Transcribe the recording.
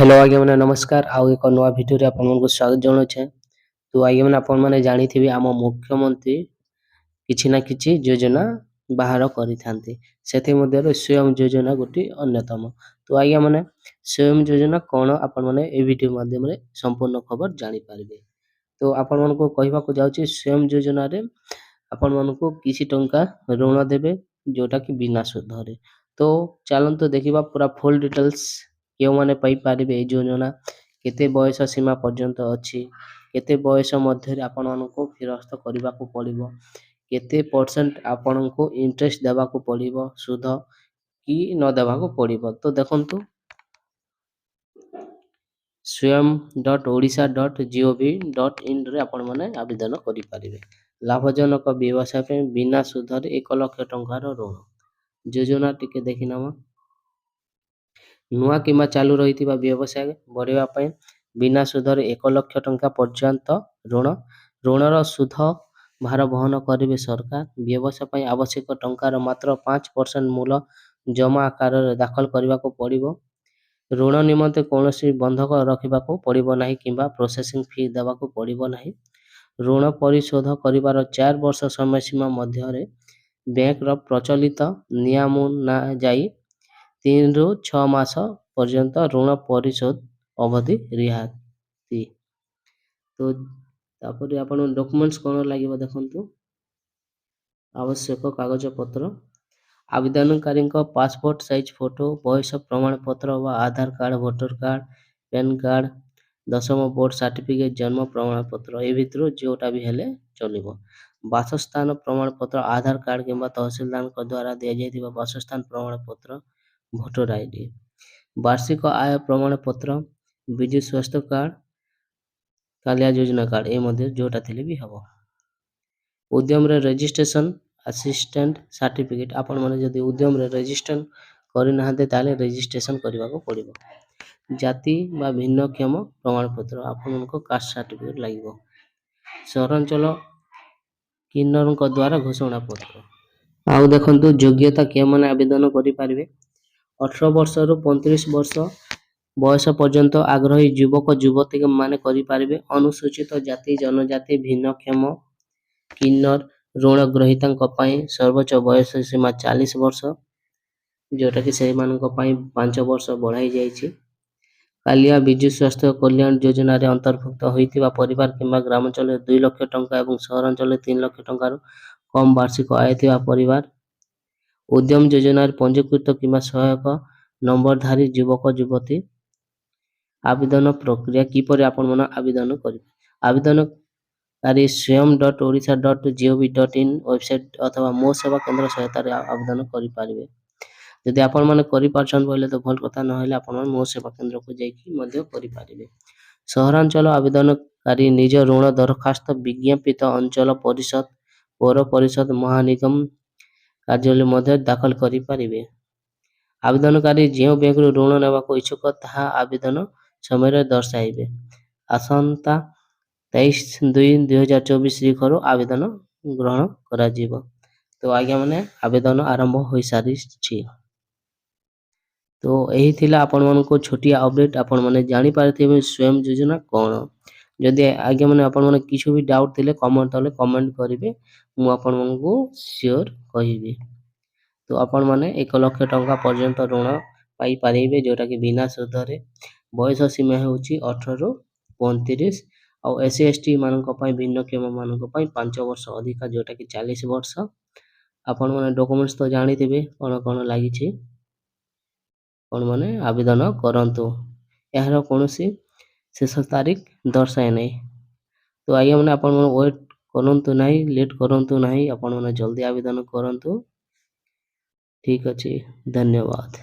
Hello आज्ञा मैंने नमस्कार आउ एक नुआ भिडियो आपको स्वागत जनाऊे। तो आज्ञा मैंने आपने जानी आम मुख्यमंत्री किछि ना किछि योजना बाहर करिथांती सेथि मध्यरु स्वयं योजना गोटे अन्यतम। तो आज्ञा मैंने स्वयं योजना कौन आपण मैंने ए वीडियो माध्यम रे संपूर्ण खबर जानी पारिबे। तो आपण मानको कहबाको जाउछि स्वयं योजना रे आपण मानको किछि टंका ऋण देबे जोटा कि बिना सुधरे। तो चलंतु देखिबा पूरा फुल डिटेल्स केउ माने पाई पारिबे ए योजना केते बयस सीमा पर्यंत अछि केते बयस मध्य आपण मानको फेरस्त करबाको पड़िबो केते परसेंट आपनको इंटरेस्ट देबाको पड़िबो सुध कि न देबाको पड़िबो। तो देखंतु swam.odisha.gov.in रे आपण माने आवेदन करि पारिबे। लाभजनक व्यवसाय पे बिना सुधर 1 लाख टंकार ऋण योजना टिके देखिनामा। नुआ किंबा चालू रहिथिबा व्यवसाय बढ़िबा पय बिना सुधर 1 लाख टंका पर्यंत ऋणर सुध भार वहन करिवे सरकार। व्यवसाय पय आवश्यक टंकार मात्र 5% मूल जमा आकार दाखल करबाको पड़िबो। ऋण निमंते कौनसी बंधक रखिबाको पड़िबो नाही किंबा प्रोसेसिंग फी देबाको पड़िबो नाही। ऋण परिशोध करिवार 4 वर्ष समय सीमा मध्य बैंक रो प्रचलित नियम ना जाई 3 रु 6 मास पर्यंत ऋण परिशोध अवधि रिहाती। तो तापर आपण डॉक्यूमेंट्स कोन लागिबो देखंतु आवश्यक कागज पत्र आवेदनकारी पासपोर्ट साइज फोटो बयस प्रमाण पत्र व Aadhaar card voter card PAN card 10वीं बोर्ड सर्टिफिकेट जन्म प्रमाण पत्र ए भितर जोटा भी हेले चलिबो। वासस्थान प्रमाण पत्र आधार कार्ड किंबा तहसीलदार द्वारा दिया जाइथिबा वासस्थान प्रमाण पत्र वोटर आईडी वार्षिक आय प्रमाण पत्र विजु स्वास्थ्य कार्ड कालिया योजना कार्ड ए मध्ये जोटा थिले भी हबो। उद्यम रे रजिस्ट्रेशन असिस्टेंट सर्टिफिकेट आपण माने जदि उद्यम रे रजिस्ट्रेशन करि नाहते ताले रजिस्ट्रेशन करबाको पड़िबो। जाति बा भिन्नक्षम प्रमाण पत्र आपनको कास्ट सर्टिफिकेट लागिबो। सहरांचल किन्नरक द्वारा घोषणा पत्र आउ देखंतु योग्यता के माने आवेदन करि पारिबे 18 वर्ष रु 35 वर्ष बयस पर्यंत आग्रही युवक युवती माने करि पारिबे। अनुसूचित जाति जनजाति भिन्नक्षम किन्नर ऋण ग्रहीतांक पई सर्वोच्च बयस सीमा 40 वर्ष जोटा कि से मानक पई 5 वर्ष बढ़ाई जाईछि। कालिया विजु स्वास्थ्य कल्याण योजना रे अंतर्भुक्त होइतिबा परिवार किंबा ग्रामांचल 2 लाख टंका एवं सहरांचल 3 लाख टंका कम वार्षिक आय थिबा परिवार उद्यम योजना रे पंजीकृत किंबा सहायक नंबरधारी युवक युवती। आवेदन प्रक्रिया किपरि आपण मन आवेदन करिवे आवेदन कारी swam.odisha.gov.in वेबसाइट अथवा मो सेवा केंद्र सहायता रे आवेदन करि पारिबे। यदि आपण माने करि पारछन बोले तो भल कथा न होले आपण मो सेवा केंद्र को जाईकी मध्य करि पारिबे। सहरांचल आवेदनकारी निज ऋण दरखास्त विज्ञापित अंचल परिषद पौर परिषद महानिगम कार्यालय मध्य दाखल करि पारिबे। आवेदनकारी जे बैंक रो ऋण नेबाको इच्छुक ताहा आवेदन समय रे दर्शाइबे। आसंता 23/2/2024 रिखरो आवेदन ग्रहण करा जीवो। तो आज्ञा माने आवेदन आरंभ होई सारी छी। तो यही थिला आपण मानको छोटिया अपडेट आपण माने जानि पारथिबे स्वयं योजना कोन। जदि आज्ञा माने आपण माने किछु भी डाउट थिले कमेंट तले कमेंट करिवे मु आपण मानको श्योर कहिबी। तो आपण माने 1 लाख टंका पर्यंत ऋण पाई पारिबे जोटा कि बिना सुधरे बयस सीमा होउची 18 रु 35 और एससी एसटी मानक पई भिन्नक्षम मानक पई 5 वर्ष अधिका जोटा कि 40 वर्ष। आपण माने डॉक्यूमेंट्स तो जानि थिबे कोन कोन लागि छी कोन माने आवेदन करंतु यार कोनोसी शेष तारीख दर्शाए नै। तो आज्ञा माने आपण माने वेट करंतु नाही लेट करंतु नाही आपण माने जल्दी आवेदन करंतु। ठीक अछि धन्यवाद।